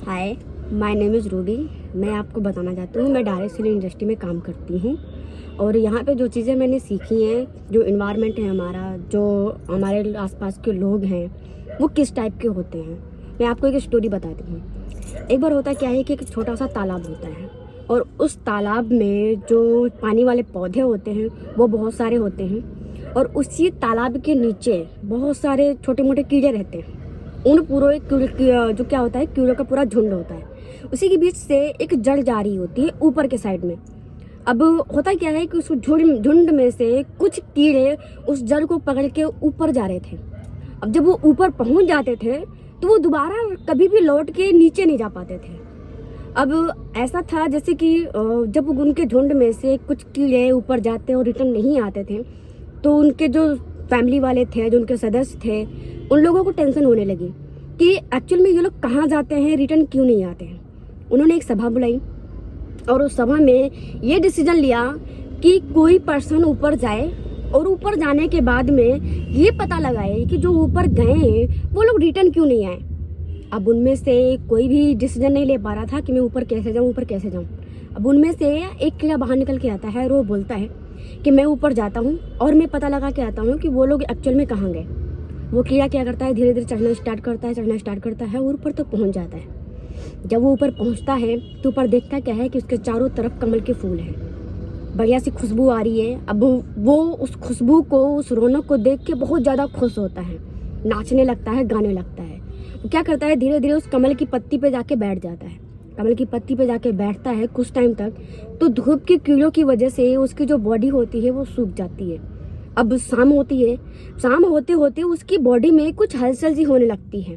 Hi, my name is Ruby. मैं आपको बताना चाहती हूँ, मैं डायरेक्ट सेलिंग इंडस्ट्री में काम करती हूँ और यहाँ पे जो चीज़ें मैंने सीखी हैं, जो इन्वायरमेंट है हमारा, जो हमारे आसपास के लोग हैं, वो किस टाइप के होते हैं, मैं आपको एक स्टोरी बताती हूँ। एक बार होता क्या है कि एक छोटा सा तालाब होता है और उस तालाब में जो पानी वाले पौधे होते हैं वो बहुत सारे होते हैं और उसी तालाब के नीचे बहुत सारे छोटे मोटे कीड़े रहते हैं। उन पूरे जो क्या होता है, कीड़ों का पूरा झुंड होता है। उसी के बीच से एक जड़ जा रही होती है ऊपर के साइड में। अब होता क्या है कि उस झुंड में से कुछ कीड़े उस जड़ को पकड़ के ऊपर जा रहे थे। अब जब वो ऊपर पहुंच जाते थे तो वो दोबारा कभी भी लौट के नीचे नहीं जा पाते थे। अब ऐसा था जैसे कि जब उनके झुंड में से कुछ कीड़े ऊपर जाते और रिटर्न नहीं आते थे तो उनके जो फैमिली वाले थे, जो उनके सदस्य थे, उन लोगों को टेंशन होने लगी कि एक्चुअल में ये लोग कहाँ जाते हैं, रिटर्न क्यों नहीं आते हैं। उन्होंने एक सभा बुलाई और उस सभा में ये डिसीजन लिया कि कोई पर्सन ऊपर जाए और ऊपर जाने के बाद में ये पता लगाए कि जो ऊपर गए हैं वो लोग रिटर्न क्यों नहीं आए। अब उनमें से कोई भी डिसीजन नहीं ले पा रहा था कि मैं ऊपर कैसे जाऊँ, ऊपर कैसे जाऊँ। अब उनमें से एक कीड़ा बाहर निकल के आता है और वो बोलता है कि मैं ऊपर जाता हूँ और मैं पता लगा के आता हूँ कि वो लोग एक्चुअल में कहाँ गए। वो कीड़ा क्या करता है, धीरे धीरे चढ़ना स्टार्ट करता है और ऊपर तक पहुँच जाता है। जब वो ऊपर पहुँचता है तो ऊपर देखता क्या है कि उसके चारों तरफ कमल के फूल हैं, बढ़िया सी खुशबू आ रही है। अब वो उस खुशबू को, उस रौनक को देख के बहुत ज़्यादा खुश होता है, नाचने लगता है, गाने लगता है। वो क्या करता है, धीरे धीरे उस कमल की पत्ती पे जाके बैठ जाता है। कमल की पत्ती पे जाके बैठता है कुछ टाइम तक, तो धूप की कीड़ों की वजह से उसकी जो बॉडी होती है वो सूख जाती है। अब शाम होती है, शाम होते होते उसकी बॉडी में कुछ हलचल सी होने लगती है।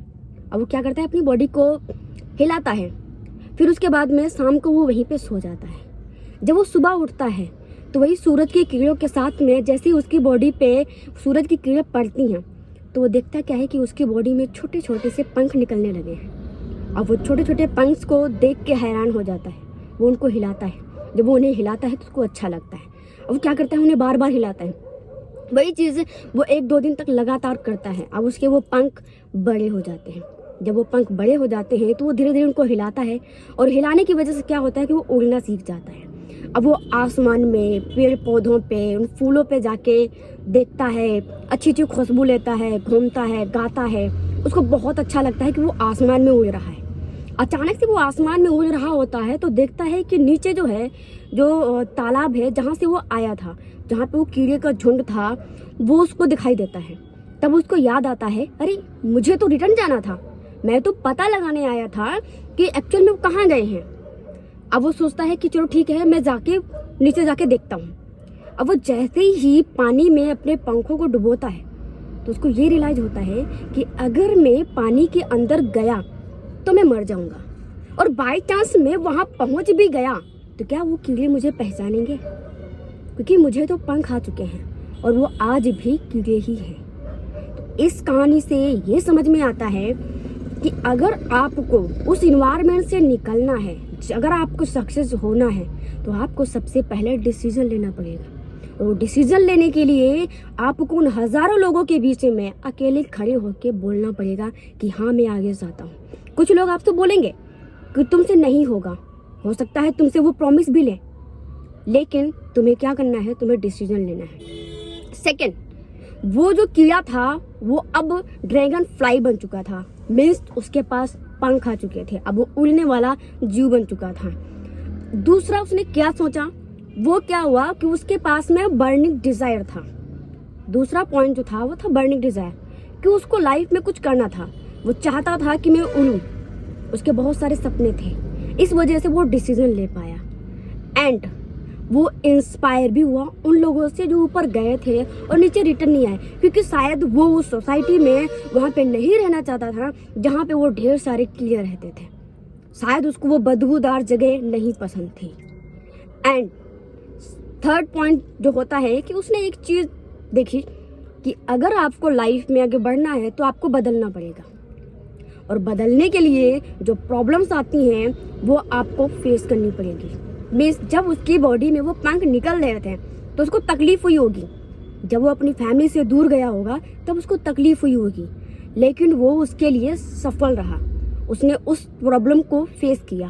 अब वो क्या करता है, अपनी बॉडी को हिलाता है। फिर उसके बाद में शाम को वो वहीं पे सो जाता है। जब वो सुबह उठता है तो वही सूरज की किरणों के साथ में जैसे ही उसकी बॉडी पे सूरज की किरणें पड़ती हैं तो वो देखता क्या है कि उसकी बॉडी में छोटे छोटे से पंख निकलने लगे हैं। अब वो छोटे छोटे पंख को देख के हैरान हो जाता है। वो उनको हिलाता है। जब वो उन्हें हिलाता है तो उसको अच्छा लगता है। अब वो क्या करता है, उन्हें बार बार हिलाता है। वही चीज़ वो 1-2 दिन तक लगातार करता है। अब उसके वो पंख बड़े हो जाते हैं। जब वो पंख बड़े हो जाते हैं तो वो धीरे धीरे उनको हिलाता है और हिलाने की वजह से क्या होता है कि वो उड़ना सीख जाता है। अब वो आसमान में, पेड़ पौधों पे, उन फूलों पे जाके देखता है, अच्छी अच्छी खुशबू लेता है, घूमता है, गाता है। उसको बहुत अच्छा लगता है कि वो आसमान में उड़ रहा है। अचानक से वो आसमान में उड़ रहा होता है तो देखता है कि नीचे जो है, जो तालाब है जहाँ से वो आया था, जहाँ पे वो कीड़े का झुंड था, वो उसको दिखाई देता है। तब उसको याद आता है, अरे मुझे तो रिटर्न जाना था, मैं तो पता लगाने आया था कि एक्चुअल में वो कहाँ गए हैं। अब वो सोचता है कि चलो ठीक है, मैं जाके नीचे जाके देखता हूँ। अब वो जैसे ही पानी में अपने पंखों को डुबोता है तो उसको ये रियलाइज होता है कि अगर मैं पानी के अंदर गया तो मैं मर जाऊंगा, और बाय चांस मैं वहां पहुंच भी गया तो क्या वो कीड़े मुझे पहचानेंगे, क्योंकि मुझे तो पंख आ चुके हैं और वो आज भी कीड़े ही हैं। तो इस कहानी से ये समझ में आता है कि अगर आपको उस इन्वायरमेंट से निकलना है, अगर आपको सक्सेस होना है तो आपको सबसे पहले डिसीजन लेना पड़ेगा। और डिसीजन लेने के लिए आपको उन हजारों लोगों के बीच में अकेले खड़े होकर बोलना पड़ेगा कि हाँ मैं आगे जाता हूँ। कुछ लोग आपसे बोलेंगे कि तुमसे नहीं होगा, हो सकता है तुमसे वो प्रॉमिस भी ले, लेकिन तुम्हें क्या करना है, तुम्हें डिसीजन लेना है। सेकंड, वो जो कीड़ा था वो अब ड्रैगन फ्लाई बन चुका था, मीन्स उसके पास पंख आ चुके थे, अब वो उड़ने वाला जीव बन चुका था। दूसरा, उसने क्या सोचा, वो क्या हुआ कि उसके पास में बर्निंग डिजायर था। दूसरा पॉइंट जो था वो था बर्निंग डिजायर, कि उसको लाइफ में कुछ करना था। वो चाहता था कि मैं उड़ूं, उसके बहुत सारे सपने थे, इस वजह से वो डिसीजन ले पाया। एंड वो इंस्पायर भी हुआ उन लोगों से जो ऊपर गए थे और नीचे रिटर्न नहीं आए, क्योंकि शायद वो उस सोसाइटी में वहाँ पे नहीं रहना चाहता था जहाँ पे वो ढेर सारे कीड़े रहते थे। शायद उसको वो बदबूदार जगह नहीं पसंद थी। एंड थर्ड पॉइंट जो होता है कि उसने एक चीज़ देखी कि अगर आपको लाइफ में आगे बढ़ना है तो आपको बदलना पड़ेगा, और बदलने के लिए जो प्रॉब्लम्स आती हैं वो आपको फेस करनी पड़ेगी। मीन्स जब उसकी बॉडी में वो पंख निकल रहे थे तो उसको तकलीफ हुई होगी, जब वो अपनी फैमिली से दूर गया होगा तब उसको तकलीफ हुई होगी, लेकिन वो उसके लिए सफल रहा। उसने उस प्रॉब्लम को फेस किया।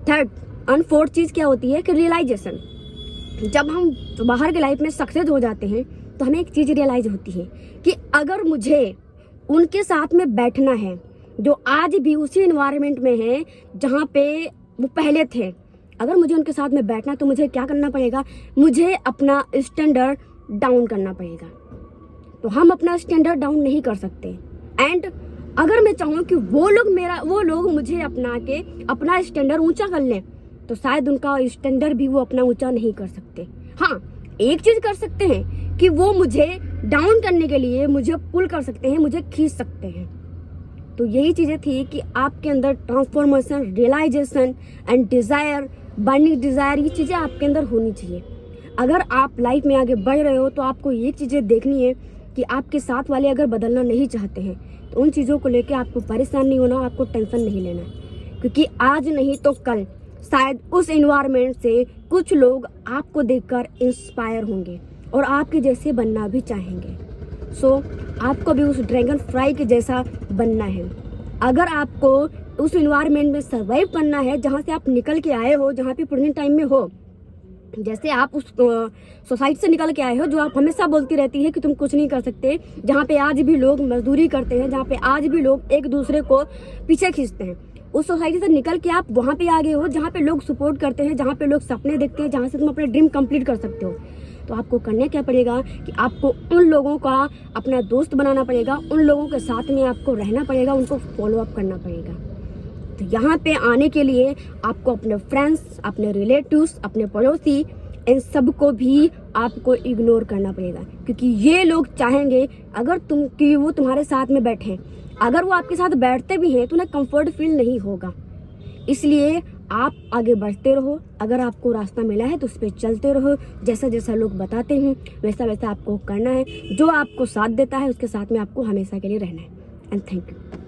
थर्ड एंड फोर्थ चीज़ क्या होती है कि रियलाइजेशन। जब हम बाहर के लाइफ में सक्सेस हो जाते हैं तो हमें एक चीज़ रियलाइज होती है कि अगर मुझे उनके साथ में बैठना है जो आज भी उसी इन्वायरमेंट में है जहाँ पे वो पहले थे, अगर मुझे उनके साथ में बैठना तो मुझे क्या करना पड़ेगा, मुझे अपना स्टैंडर्ड डाउन करना पड़ेगा। तो हम अपना स्टैंडर्ड डाउन नहीं कर सकते। एंड अगर मैं चाहूँ कि वो लोग मुझे अपना के अपना स्टैंडर्ड ऊंचा कर लें तो शायद उनका स्टैंडर्ड भी वो अपना ऊंचा नहीं कर सकते। हाँ, एक चीज कर सकते हैं कि वो मुझे डाउन करने के लिए मुझे पुल कर सकते हैं, मुझे खींच सकते हैं। तो यही चीजें थी कि आपके अंदर transformation, realization and desire, burning desire, ये चीजें आपके अंदर होनी चाहिए। अगर आप लाइफ में आगे बढ़ रहे हो तो आपको ये चीजें देखनी है कि आपके साथ वाले अगर बदलना नहीं चाहते हैं तो उन चीज़ों को लेकर आपको परेशान नहीं होना, आपको टेंशन नहीं लेना है। क्योंकि आज नहीं तो कल शायद उस एनवायरनमेंट से कुछ लोग आपको देखकर इंस्पायर होंगे और आपके जैसे बनना भी चाहेंगे। सो आपको भी उस ड्रैगन फ्लाई के जैसा बनना है। अगर आपको उस एनवायरनमेंट में सर्वाइव करना है जहाँ से आप निकल के आए हो, जहाँ पे प्रेजेंट टाइम में हो, जैसे आप उस सोसाइटी से निकल के आए हो जो आप हमेशा बोलती रहती है कि तुम कुछ नहीं कर सकते, जहाँ पे आज भी लोग मजदूरी करते हैं, जहाँ पे आज भी लोग एक दूसरे को पीछे खींचते हैं, उस सोसाइटी से निकल के आप वहाँ पे आ गए हो जहाँ पे लोग सपोर्ट करते हैं, जहाँ पे लोग सपने देखते हैं, जहाँ से तुम अपने ड्रीम कंप्लीट कर सकते हो। तो आपको करना क्या पड़ेगा कि आपको उन लोगों का अपना दोस्त बनाना पड़ेगा, उन लोगों के साथ में आपको रहना पड़ेगा, उनको फॉलो अप करना पड़ेगा। तो यहाँ पे आने के लिए आपको अपने फ्रेंड्स, अपने रिलेटिव्स, अपने पड़ोसी, इन सबको भी आपको इग्नोर करना पड़ेगा। क्योंकि ये लोग चाहेंगे अगर कि वो तुम्हारे साथ में बैठें, अगर वो आपके साथ बैठते भी हैं तो उन्हें कंफर्ट फील नहीं होगा। इसलिए आप आगे बढ़ते रहो, अगर आपको रास्ता मिला है तो उस पर चलते रहो, जैसा जैसा लोग बताते हैं वैसा वैसा आपको करना है, जो आपको साथ देता है उसके साथ में आपको हमेशा के लिए रहना है। And thank you.